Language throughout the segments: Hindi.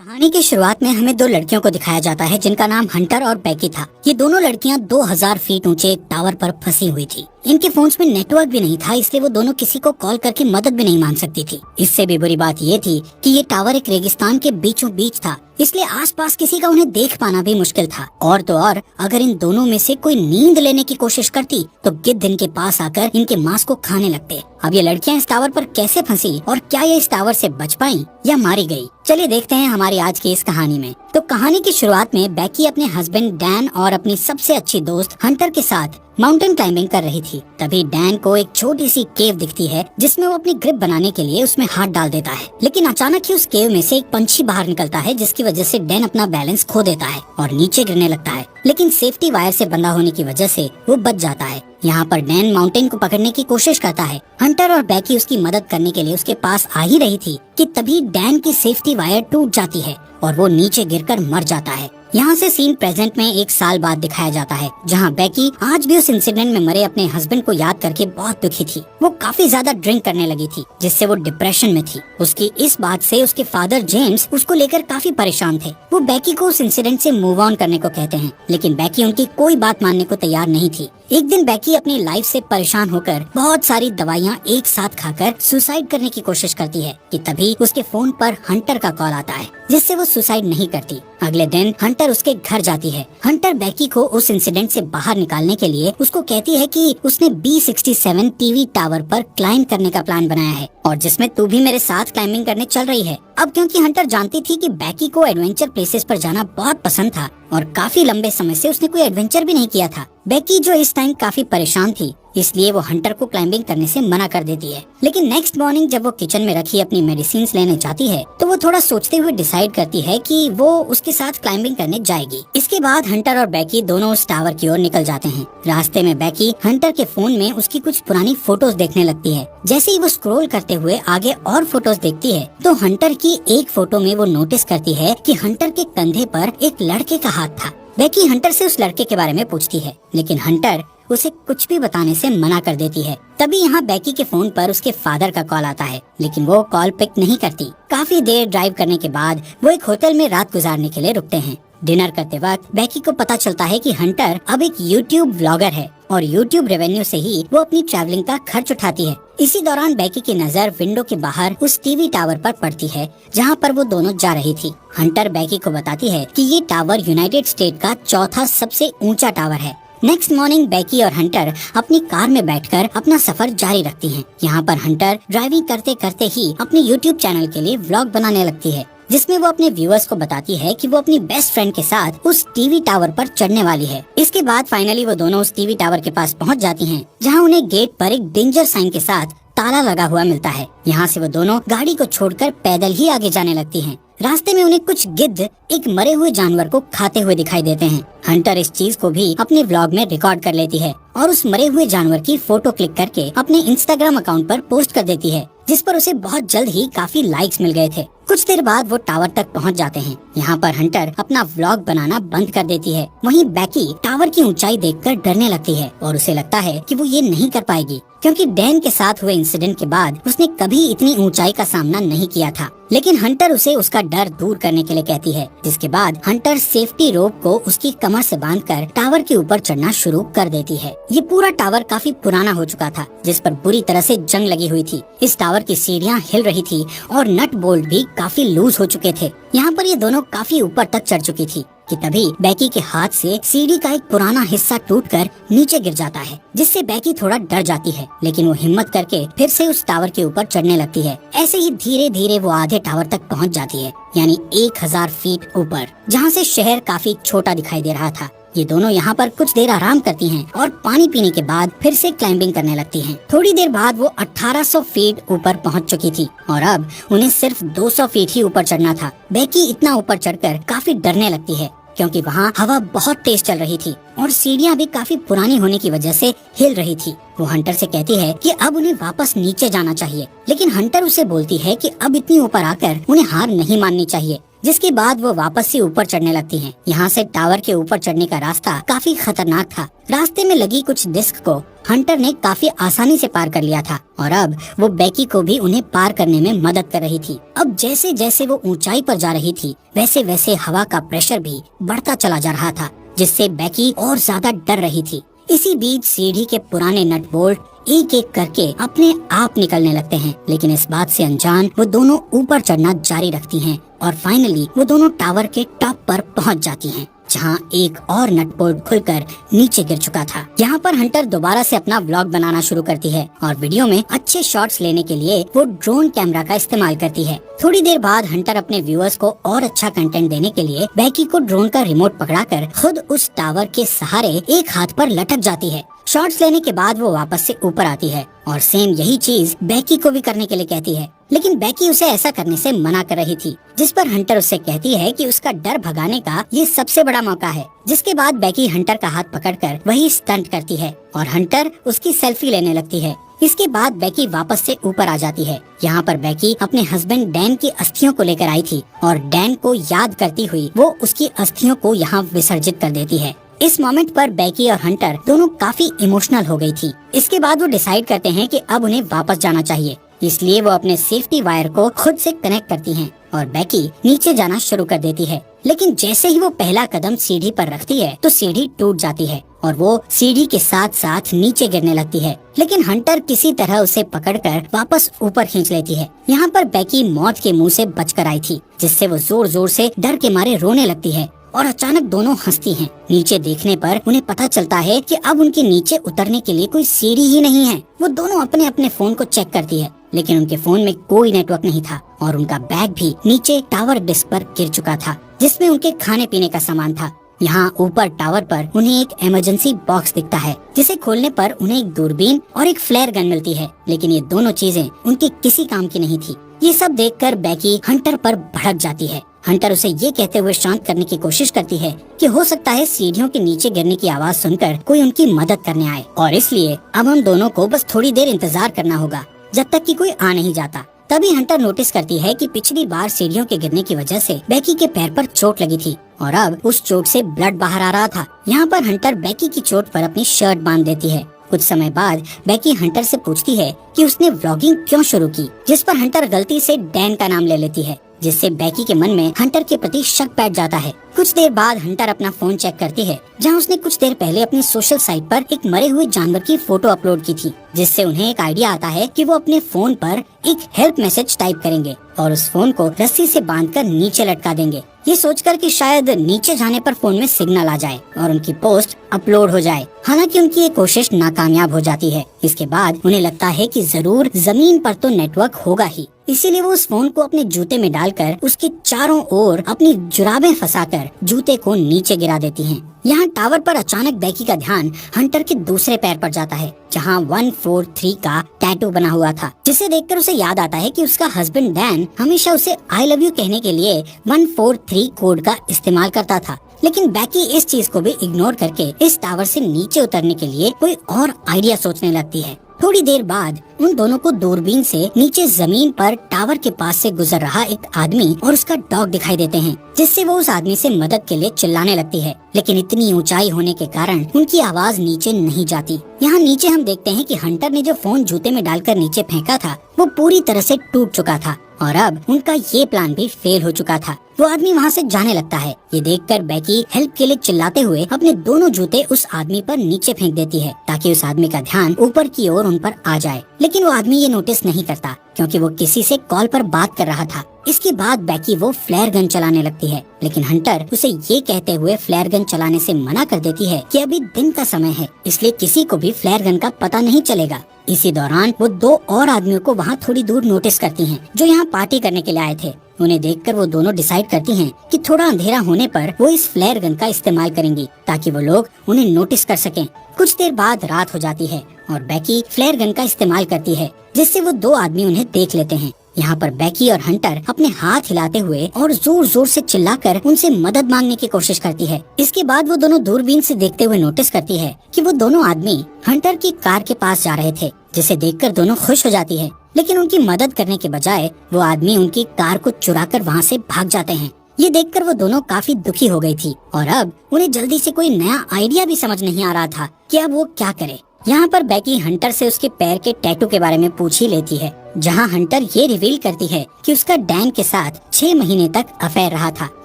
कहानी की शुरुआत में हमें दो लड़कियों को दिखाया जाता है जिनका नाम हंटर और बैकी था। ये दोनों लड़कियां 2000 फीट ऊंचे एक टावर पर फंसी हुई थी। इनके फोन्स में नेटवर्क भी नहीं था, इसलिए वो दोनों किसी को कॉल करके मदद भी नहीं मांग सकती थी। इससे भी बुरी बात ये थी कि ये टावर एक रेगिस्तान के बीचों बीच था, इसलिए आसपास किसी का उन्हें देख पाना भी मुश्किल था। और तो और अगर इन दोनों में से कोई नींद लेने की कोशिश करती तो गिद्ध इनके पास आकर इनके मांस को खाने लगते। अब ये लड़कियां इस टावर पर कैसे फंसी और क्या ये इस टावर से बच पाई या मारी गई, चलिए देखते हैं हमारी आज की इस कहानी में। तो कहानी की शुरुआत में बैकी अपने हस्बैंड डैन और अपनी सबसे अच्छी दोस्त हंटर के साथ माउंटेन क्लाइंबिंग कर रही थी। तभी डैन को एक छोटी सी केव दिखती है जिसमें वो अपनी ग्रिप बनाने के लिए उसमें हाथ डाल देता है। लेकिन अचानक ही उस केव में से एक पंछी बाहर निकलता है, जिसकी वजह से डैन अपना बैलेंस खो देता है और नीचे गिरने लगता है। लेकिन सेफ्टी वायर से बंधा होने की वजह से वो बच जाता है। यहाँ पर डैन माउंटेन को पकड़ने की कोशिश करता है। हंटर और बैकी उसकी मदद करने के लिए उसके पास आ ही रही थी कि तभी डैन की सेफ्टी वायर टूट जाती है और वो नीचे गिरकर मर जाता है। यहाँ से सीन प्रेजेंट में 1 साल बाद दिखाया जाता है, जहाँ बैकी आज भी उस इंसिडेंट में मरे अपने हस्बैंड को याद करके बहुत दुखी थी। वो काफी ज्यादा ड्रिंक करने लगी थी, जिससे वो डिप्रेशन में थी। उसकी इस बात से उसके फादर जेम्स उसको लेकर काफी परेशान थे। वो बैकी को उस इंसिडेंट से मूव ऑन करने को कहते हैं, लेकिन बैकी उनकी कोई बात मानने को तैयार नहीं थी। एक दिन बैकी अपनी लाइफ से परेशान होकर बहुत सारी दवाइयाँ एक साथ खाकर सुसाइड करने की कोशिश करती है कि तभी उसके फोन पर हंटर का कॉल आता है, जिससे वो सुसाइड नहीं करती। अगले दिन हंटर उसके घर जाती है। हंटर बैकी को उस इंसिडेंट से बाहर निकालने के लिए उसको कहती है कि उसने B67 टीवी टावर पर क्लाइंब करने का प्लान बनाया है और जिसमें तू भी मेरे साथ क्लाइंबिंग करने चल रही है। अब क्योंकि हंटर जानती थी कि बैकी को एडवेंचर प्लेसेस पर जाना बहुत पसंद था और काफी लंबे समय से उसने कोई एडवेंचर भी नहीं किया था। बैकी जो इस टाइम काफी परेशान थी, इसलिए वो हंटर को क्लाइंबिंग करने से मना कर देती है। लेकिन नेक्स्ट मॉर्निंग जब वो किचन में रखी अपनी मेडिसिन लेने जाती है तो वो थोड़ा सोचते हुए डिसाइड करती है कि वो उसके साथ क्लाइंबिंग करने जाएगी। इसके बाद हंटर और बैकी दोनों उस टावर की ओर निकल जाते हैं। रास्ते में बैकी हंटर के फोन में उसकी कुछ पुरानी फोटोज देखने लगती है। जैसे ही वो स्क्रॉल करते हुए आगे और फोटोज देखती है तो हंटर की एक फोटो में वो नोटिस करती है कि हंटर के कंधे पर एक लड़के का हाथ था। बैकी हंटर से उस लड़के के बारे में पूछती है, लेकिन हंटर उसे कुछ भी बताने से मना कर देती है। तभी यहाँ बैकी के फोन पर उसके फादर का कॉल आता है, लेकिन वो कॉल पिक नहीं करती। काफी देर ड्राइव करने के बाद वो एक होटल में रात गुजारने के लिए रुकते हैं। डिनर करते वक्त बैकी को पता चलता है कि हंटर अब एक यूट्यूब व्लॉगर है और यूट्यूब रेवेन्यू से ही वो अपनी ट्रैवलिंग का खर्च उठाती है। इसी दौरान बैकी की नजर विंडो के बाहर उस टीवी टावर पर पड़ती है जहाँ पर वो दोनों जा रही थी। हंटर बैकी को बताती है कि ये टावर यूनाइटेड स्टेट का चौथा सबसे ऊंचा टावर है। नेक्स्ट मॉर्निंग बैकी और हंटर अपनी कार में बैठकर अपना सफर जारी रखती हैं। यहाँ पर हंटर ड्राइविंग करते करते ही अपने यूट्यूब चैनल के लिए व्लॉग बनाने लगती है, जिसमें वो अपने व्यूअर्स को बताती है कि वो अपनी बेस्ट फ्रेंड के साथ उस टीवी टावर पर चढ़ने वाली है। इसके बाद फाइनली वो दोनों उस टीवी टावर के पास पहुंच जाती हैं, जहां उन्हें गेट पर एक डेंजर साइन के साथ ताला लगा हुआ मिलता है। यहाँ से वो दोनों गाड़ी को छोड़कर पैदल ही आगे जाने लगती हैं। रास्ते में उन्हें कुछ गिद्ध एक मरे हुए जानवर को खाते हुए दिखाई देते हैं। हंटर इस चीज को भी अपने व्लॉग में रिकॉर्ड कर लेती है और उस मरे हुए जानवर की फोटो क्लिक करके अपने इंस्टाग्राम अकाउंट पर पोस्ट कर देती है, जिस पर उसे बहुत जल्द ही काफी लाइक्स मिल गए थे। कुछ देर बाद वो टावर तक पहुंच जाते हैं। यहाँ पर हंटर अपना व्लॉग बनाना बंद कर देती है। वहीं बैकी टावर की ऊंचाई देखकर डरने लगती है और उसे लगता है कि वो ये नहीं कर पाएगी, क्योंकि डैन के साथ हुए इंसिडेंट के बाद उसने कभी इतनी ऊंचाई का सामना नहीं किया था। लेकिन हंटर उसे उसका डर दूर करने के लिए कहती है, जिसके बाद हंटर सेफ्टी रोप को उसकी कमर से बांधकर टावर के ऊपर चढ़ना शुरू कर देती है। ये पूरा टावर काफी पुराना हो चुका था, जिस पर बुरी तरह से जंग लगी हुई थी। इस टावर की सीढ़ियाँ हिल रही थी और नट बोल्ट भी काफी लूज हो चुके थे। यहाँ पर ये दोनों काफी ऊपर तक चढ़ चुकी थी कि तभी बैकी के हाथ से सीढ़ी का एक पुराना हिस्सा टूटकर नीचे गिर जाता है, जिससे बैकी थोड़ा डर जाती है। लेकिन वो हिम्मत करके फिर से उस टावर के ऊपर चढ़ने लगती है। ऐसे ही धीरे धीरे वो आधे टावर तक पहुंच जाती है, यानी 1000 फीट ऊपर, जहाँ से शहर काफी छोटा दिखाई दे रहा था। ये दोनों यहाँ पर कुछ देर आराम करती हैं और पानी पीने के बाद फिर से क्लाइंबिंग करने लगती हैं। थोड़ी देर बाद वो 1800 फीट ऊपर पहुँच चुकी थी और अब उन्हें सिर्फ 200 फीट ही ऊपर चढ़ना था। बैकी इतना ऊपर चढ़कर काफी डरने लगती है, क्योंकि वहाँ हवा बहुत तेज चल रही थी और सीढ़ियाँ भी काफी पुरानी होने की वजह से हिल रही थी। वो हंटर से कहती है कि अब उन्हें वापस नीचे जाना चाहिए, लेकिन हंटर उसे बोलती है कि अब इतनी ऊपर आकर उन्हें हार नहीं माननी चाहिए। जिसके बाद वो वापस से ऊपर चढ़ने लगती हैं। यहाँ से टावर के ऊपर चढ़ने का रास्ता काफी खतरनाक था। रास्ते में लगी कुछ डिस्क को हंटर ने काफी आसानी से पार कर लिया था और अब वो बेकी को भी उन्हें पार करने में मदद कर रही थी। अब जैसे जैसे वो ऊंचाई पर जा रही थी वैसे वैसे हवा का प्रेशर भी बढ़ता चला जा रहा था, जिससे बेकी और ज्यादा डर रही थी। इसी बीच सीढ़ी के पुराने नट बोल्ट एक एक करके अपने आप निकलने लगते हैं, लेकिन इस बात से अनजान वो दोनों ऊपर चढ़ना जारी रखती हैं और फाइनली वो दोनों टावर के टॉप पर पहुंच जाती हैं, जहां एक और नट बोल्ट खुलकर नीचे गिर चुका था। यहाँ पर हंटर दोबारा से अपना व्लॉग बनाना शुरू करती है और वीडियो में अच्छे शॉट्स लेने के लिए वो ड्रोन कैमरा का इस्तेमाल करती है। थोड़ी देर बाद हंटर अपने व्यूअर्स को और अच्छा कंटेंट देने के लिए बेकी को ड्रोन का रिमोट पकड़ाकर खुद उस टावर के सहारे एक हाथ पर लटक जाती है। शॉट्स लेने के बाद वो वापस से ऊपर आती है और सेम यही चीज बेकी को भी करने के लिए कहती है, लेकिन बेकी उसे ऐसा करने से मना कर रही थी, जिस पर हंटर उससे कहती है कि उसका डर भगाने का ये सबसे बड़ा मौका है। जिसके बाद बेकी हंटर का हाथ पकड़कर वही स्टंट करती है और हंटर उसकी सेल्फी लेने लगती है। इसके बाद बेकी वापस से ऊपर आ जाती है। यहाँ पर बेकी अपने हस्बैंड डैन की अस्थियों को लेकर आई थी और डैन को याद करती हुई वो उसकी अस्थियों को यहाँ विसर्जित कर देती है। इस मोमेंट पर बेकी और हंटर दोनों काफी इमोशनल हो गई थी। इसके बाद वो डिसाइड करते हैं कि अब उन्हें वापस जाना चाहिए, इसलिए वो अपने सेफ्टी वायर को खुद से कनेक्ट करती हैं और बेकी नीचे जाना शुरू कर देती है। लेकिन जैसे ही वो पहला कदम सीढ़ी पर रखती है तो सीढ़ी टूट जाती है और वो सीढ़ी के साथ साथ नीचे गिरने लगती है, लेकिन हंटर किसी तरह उसे पकड़कर वापस ऊपर खींच लेती है। यहाँ पर बेकी मौत के मुंह से बचकर आई थी, जिससे वो जोर जोर से डर के मारे रोने लगती है और अचानक दोनों हंसती हैं। नीचे देखने पर उन्हें पता चलता है कि अब उनके नीचे उतरने के लिए कोई सीढ़ी ही नहीं है। वो दोनों अपने अपने फोन को चेक करती है, लेकिन उनके फोन में कोई नेटवर्क नहीं था और उनका बैग भी नीचे टावर डिस्क पर गिर चुका था, जिसमें उनके खाने पीने का सामान था। यहाँ ऊपर टावर पर उन्हें एक इमरजेंसी बॉक्स दिखता है, जिसे खोलने पर उन्हें एक दूरबीन और एक फ्लेयर गन मिलती है, लेकिन ये दोनों चीजें उनके किसी काम की नहीं थी। ये सब देखकर बेकी हंटर पर भड़क जाती है। हंटर उसे ये कहते हुए शांत करने की कोशिश करती है कि हो सकता है सीढ़ियों के नीचे गिरने की आवाज सुनकर कोई उनकी मदद करने आए और इसलिए अब हम दोनों को बस थोड़ी देर इंतजार करना होगा जब तक कि कोई आ नहीं जाता। तभी हंटर नोटिस करती है कि पिछली बार सीढ़ियों के गिरने की वजह से बेकी के पैर पर चोट लगी थी और अब उस चोट से ब्लड बाहर आ रहा था। यहाँ पर हंटर बेकी की चोट पर अपनी शर्ट बांध देती है। कुछ समय बाद बेकी हंटर से पूछती है कि उसने व्लॉगिंग क्यों शुरू की, जिस पर हंटर गलती से डैन का नाम ले लेती है, जिससे बेकी के मन में हंटर के प्रति शक बैठ जाता है। कुछ देर बाद हंटर अपना फोन चेक करती है, जहां उसने कुछ देर पहले अपनी सोशल साइट पर एक मरे हुए जानवर की फोटो अपलोड की थी, जिससे उन्हें एक आइडिया आता है कि वो अपने फोन पर एक हेल्प मैसेज टाइप करेंगे और उस फोन को रस्सी से बांधकर नीचे लटका देंगे, ये सोचकर कि शायद नीचे जाने पर फोन में सिग्नल आ जाए और उनकी पोस्ट अपलोड हो जाए। हालांकि उनकी ये कोशिश नाकामयाब हो जाती है। इसके बाद उन्हें लगता है कि जरूर जमीन पर तो नेटवर्क होगा ही, इसीलिए वो उस फोन को अपने जूते में डालकर उसके चारों ओर अपनी जुराबें फंसाकर जूते को नीचे गिरा देती हैं। यहाँ टावर पर अचानक बेकी का ध्यान हंटर के दूसरे पैर पर जाता है, जहाँ 143 का टैटू बना हुआ था, जिसे देखकर उसे याद आता है कि उसका हस्बैंड डैन हमेशा उसे आई लव यू कहने के लिए 143 कोड का इस्तेमाल करता था। लेकिन बेकी इस चीज को भी इग्नोर करके इस टावर से नीचे उतरने के लिए कोई और आइडिया सोचने लगती है। थोड़ी देर बाद उन दोनों को दूरबीन से नीचे जमीन पर टावर के पास से गुजर रहा एक आदमी और उसका डॉग दिखाई देते हैं, जिससे वो उस आदमी से मदद के लिए चिल्लाने लगती है, लेकिन इतनी ऊंचाई होने के कारण उनकी आवाज नीचे नहीं जाती। यहाँ नीचे हम देखते हैं कि हंटर ने जो फोन जूते में डालकर नीचे फेंका था वो पूरी तरह से टूट चुका था और अब उनका ये प्लान भी फेल हो चुका था। वो आदमी वहाँ से जाने लगता है। ये देखकर बेकी हेल्प के लिए चिल्लाते हुए अपने दोनों जूते उस आदमी पर नीचे फेंक देती है, ताकि उस आदमी का ध्यान ऊपर की ओर उन पर आ जाए। लेकिन वो आदमी ये नोटिस नहीं करता, क्योंकि वो किसी से कॉल पर बात कर रहा था। इसके बाद बेकी वो फ्लेयर गन चलाने लगती है, लेकिन हंटर उसे ये कहते हुए फ्लेयर गन चलाने से मना कर देती है कि अभी दिन का समय है, इसलिए किसी को भी फ्लेयर गन का पता नहीं चलेगा। इसी दौरान वो दो और आदमियों को वहाँ थोड़ी दूर नोटिस करती हैं, जो यहाँ पार्टी करने के लिए आए थे। उन्हें देखकर वो दोनों डिसाइड करती हैं कि थोड़ा अंधेरा होने पर वो इस फ्लेयर गन का इस्तेमाल करेंगी, ताकि वो लोग उन्हें नोटिस कर सकें। कुछ देर बाद रात हो जाती है और बेकी फ्लेयर गन का इस्तेमाल करती है, जिससे वो दो आदमी उन्हें देख लेते हैं। यहाँ पर बेकी और हंटर अपने हाथ हिलाते हुए और जोर जोर से चिल्लाकर उनसे मदद मांगने की कोशिश करती है। इसके बाद वो दोनों दूरबीन से देखते हुए नोटिस करती है कि वो दोनों आदमी हंटर की कार के पास जा रहे थे, जिसे देखकर दोनों खुश हो जाती है। लेकिन उनकी मदद करने के बजाय वो आदमी उनकी कार को चुराकर वहाँ से भाग जाते हैं। ये देखकर वो दोनों काफी दुखी हो गई थी और अब उन्हें जल्दी से कोई नया आइडिया भी समझ नहीं आ रहा था कि अब वो क्या करे। यहाँ पर बेकी हंटर से उसके पैर के टैटू के बारे में पूछ ही लेती है, जहाँ हंटर ये रिवील करती है कि उसका डैन के साथ 6 महीने तक अफेयर रहा था।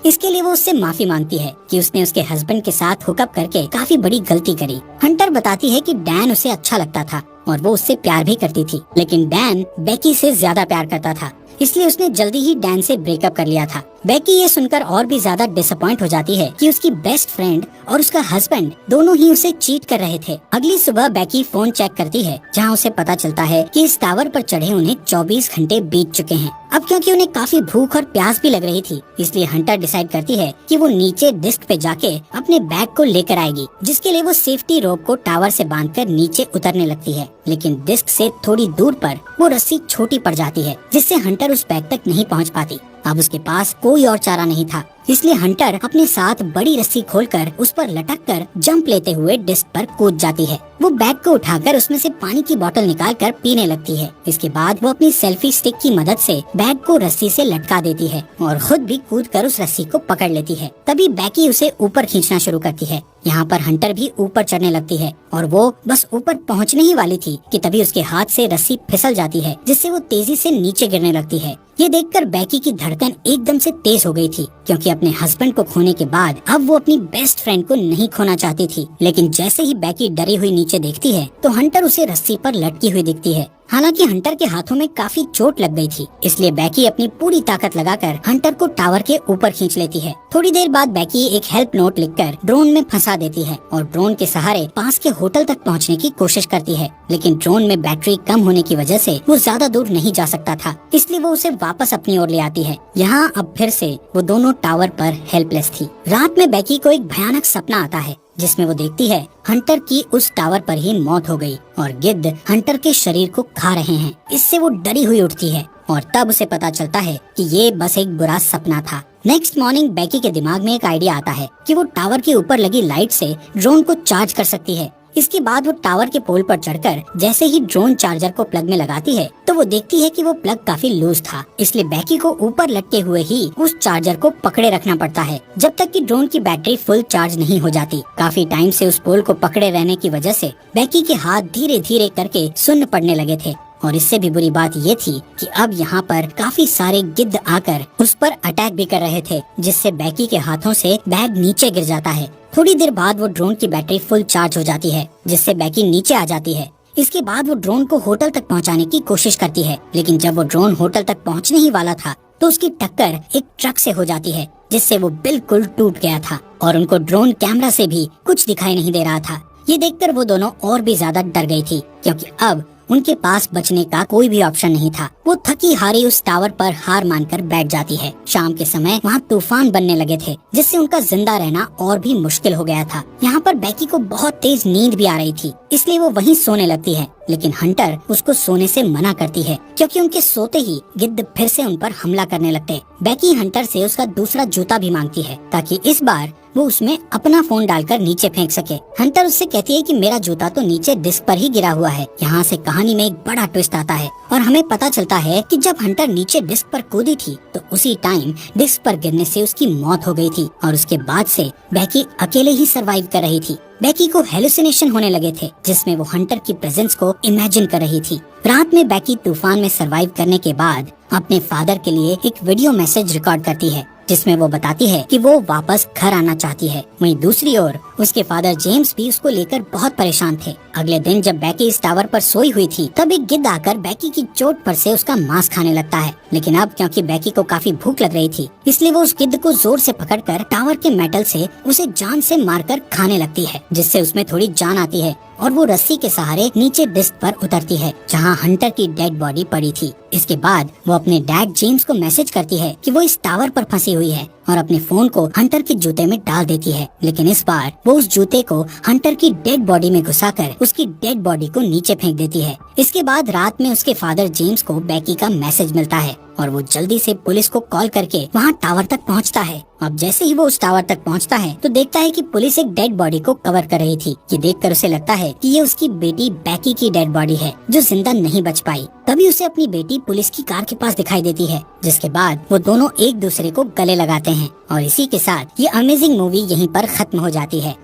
इसके लिए वो उससे माफी मांगती है कि उसने उसके हस्बैंड के साथ हुकअप करके काफी बड़ी गलती करी। हंटर बताती है कि डैन उसे अच्छा लगता था और वो उससे प्यार भी करती थी, लेकिन डैन बेकी से ज्यादा प्यार करता था, इसलिए उसने जल्दी ही डैन से ब्रेकअप कर लिया था। बेकी ये सुनकर और भी ज्यादा डिसअपॉइंट हो जाती है कि उसकी बेस्ट फ्रेंड और उसका हस्बैंड दोनों ही उसे चीट कर रहे थे। अगली सुबह बेकी फोन चेक करती है, जहां उसे पता चलता है कि इस टावर पर चढ़े उन्हें 24 घंटे बीत चुके हैं। अब क्योंकि उन्हें काफी भूख और प्यास भी लग रही थी, इसलिए हंटर डिसाइड करती है कि वो नीचे डिस्क पे जाके अपने बैग को लेकर आएगी, जिसके लिए वो सेफ्टी रोप को टावर से बांधकर नीचे उतरने लगती है। लेकिन डिस्क से थोड़ी दूर पर वो रस्सी छोटी पड़ जाती है, जिससे हंटर उस बैग तक नहीं पहुंच पाती। अब उसके पास कोई और चारा नहीं था, इसलिए हंटर अपने साथ बड़ी रस्सी खोलकर उस पर लटककर जंप लेते हुए डिस्क पर कूद जाती है। वो बैग को उठाकर उसमें से पानी की बोतल निकालकर पीने लगती है। इसके बाद वो अपनी सेल्फी स्टिक की मदद से बैग को रस्सी से लटका देती है और खुद भी कूदकर उस रस्सी को पकड़ लेती है। तभी बेकी उसे ऊपर खींचना शुरू करती है। यहाँ पर हंटर भी ऊपर चढ़ने लगती है और वो बस ऊपर पहुँचने ही वाली थी कि तभी उसके हाथ से रस्सी फिसल जाती है, जिससे वो तेजी से नीचे गिरने लगती है। ये देखकर बेकी की धड़कन एकदम से तेज हो गई थी, क्योंकि अपने हस्बैंड को खोने के बाद अब वो अपनी बेस्ट फ्रेंड को नहीं खोना चाहती थी। लेकिन जैसे ही बेकी डरी हुई नीचे देखती है तो हंटर उसे रस्सी पर लटकी हुई दिखती है। हालांकि हंटर के हाथों में काफी चोट लग गई थी, इसलिए बेकी अपनी पूरी ताकत लगाकर हंटर को टावर के ऊपर खींच लेती है। थोड़ी देर बाद बेकी एक हेल्प नोट लिखकर ड्रोन में फंसा देती है और ड्रोन के सहारे पास के होटल तक पहुंचने की कोशिश करती है। लेकिन ड्रोन में बैटरी कम होने की वजह से वो ज्यादा दूर नहीं जा सकता था, इसलिए वो उसे वापस अपनी ओर ले आती है। यहाँ अब फिर से वो दोनों टावर पर हेल्पलेस थी। रात में बेकी को एक भयानक सपना आता है, जिसमें वो देखती है हंटर की उस टावर पर ही मौत हो गई और गिद्ध हंटर के शरीर को खा रहे हैं। इससे वो डरी हुई उठती है और तब उसे पता चलता है कि ये बस एक बुरा सपना था। नेक्स्ट मॉर्निंग बेकी के दिमाग में एक आइडिया आता है कि वो टावर के ऊपर लगी लाइट से ड्रोन को चार्ज कर सकती है। इसके बाद वो टावर के पोल पर चढ़कर जैसे ही ड्रोन चार्जर को प्लग में लगाती है तो वो देखती है कि वो प्लग काफी लूज था, इसलिए बेकी को ऊपर लटके हुए ही उस चार्जर को पकड़े रखना पड़ता है जब तक कि ड्रोन की बैटरी फुल चार्ज नहीं हो जाती। काफी टाइम से उस पोल को पकड़े रहने की वजह से बेकी के हाथ धीरे धीरे करके सुन्न पड़ने लगे थे और इससे भी बुरी बात ये थी कि अब यहाँ पर काफी सारे गिद्ध आकर उस पर अटैक भी कर रहे थे, जिससे बेकी के हाथों से बैग नीचे गिर जाता है। थोड़ी देर बाद वो ड्रोन की बैटरी फुल चार्ज हो जाती है, जिससे बेकी नीचे आ जाती है। इसके बाद वो ड्रोन को होटल तक पहुँचाने की कोशिश करती है, लेकिन जब वो ड्रोन होटल तक पहुँचने ही वाला था तो उसकी टक्कर एक ट्रक से हो जाती है, जिससे वो बिल्कुल टूट गया था और उनको ड्रोन कैमरा से भी कुछ दिखाई नहीं दे रहा था। ये देखकर वो दोनों और भी ज्यादा डर गई थी, क्योंकि अब उनके पास बचने का कोई भी ऑप्शन नहीं था। वो थकी हारी उस टावर पर हार मानकर बैठ जाती है। शाम के समय वहाँ तूफान बनने लगे थे, जिससे उनका जिंदा रहना और भी मुश्किल हो गया था। यहाँ पर बेकी को बहुत तेज नींद भी आ रही थी, इसलिए वो वहीं सोने लगती है, लेकिन हंटर उसको सोने से मना करती है, क्योंकि उनके सोते ही गिद्ध फिर से उन पर हमला करने लगते। बेकी हंटर से उसका दूसरा जूता भी मांगती है, ताकि इस बार वो उसमें अपना फोन डालकर नीचे फेंक सके। हंटर उससे कहती है कि मेरा जूता तो नीचे डिस्क पर ही गिरा हुआ है। यहाँ से कहानी में एक बड़ा ट्विस्ट आता है और हमें पता चलता है कि जब हंटर नीचे डिस्क पर कूदी थी तो उसी टाइम डिस्क पर गिरने से उसकी मौत हो गई थी और उसके बाद से बेकी अकेले ही सरवाइव कर रही थी। बेकी को हेलुसिनेशन होने लगे थे, जिसमें वो हंटर की प्रेजेंस को इमेजिन कर रही थी। रात में बेकी तूफान में सरवाइव करने के बाद अपने फादर के लिए एक वीडियो मैसेज रिकॉर्ड करती है, जिसमें वो बताती है कि वो वापस घर आना चाहती है। वहीं दूसरी ओर उसके फादर जेम्स भी उसको लेकर बहुत परेशान थे। अगले दिन जब बेकी इस टावर पर सोई हुई थी तब एक गिद्ध आकर बेकी की चोट पर से उसका मांस खाने लगता है, लेकिन अब क्योंकि बेकी को काफी भूख लग रही थी, इसलिए वो उस गिद्ध को जोर से पकड़कर टावर के मेटल से उसे जान से मारकर खाने लगती है, जिससे उसमें थोड़ी जान आती है और वो रस्सी के सहारे नीचे डिस्क पर उतरती है, जहाँ हंटर की डेड बॉडी पड़ी थी। इसके बाद वो अपने डैड जेम्स को मैसेज करती है कि वो इस टावर पर फंसी हुई है और अपने फोन को हंटर के जूते में डाल देती है, लेकिन इस बार वो उस जूते को हंटर की डेड बॉडी में घुसाकर उसकी डेड बॉडी को नीचे फेंक देती है। इसके बाद रात में उसके फादर जेम्स को बेकी का मैसेज मिलता है और वो जल्दी से पुलिस को कॉल करके वहाँ टावर तक पहुँचता है। अब जैसे ही वो उस टावर तक पहुँचता है तो देखता है कि पुलिस एक डेड बॉडी को कवर कर रही थी। ये देखकर उसे लगता है कि ये उसकी बेटी बैकी की डेड बॉडी है जो जिंदा नहीं बच पाई। तभी उसे अपनी बेटी पुलिस की कार के पास दिखाई देती है, जिसके बाद वो दोनों एक दूसरे को गले लगाते हैं और इसी के साथ ये अमेजिंग मूवी यहीं पर खत्म हो जाती है।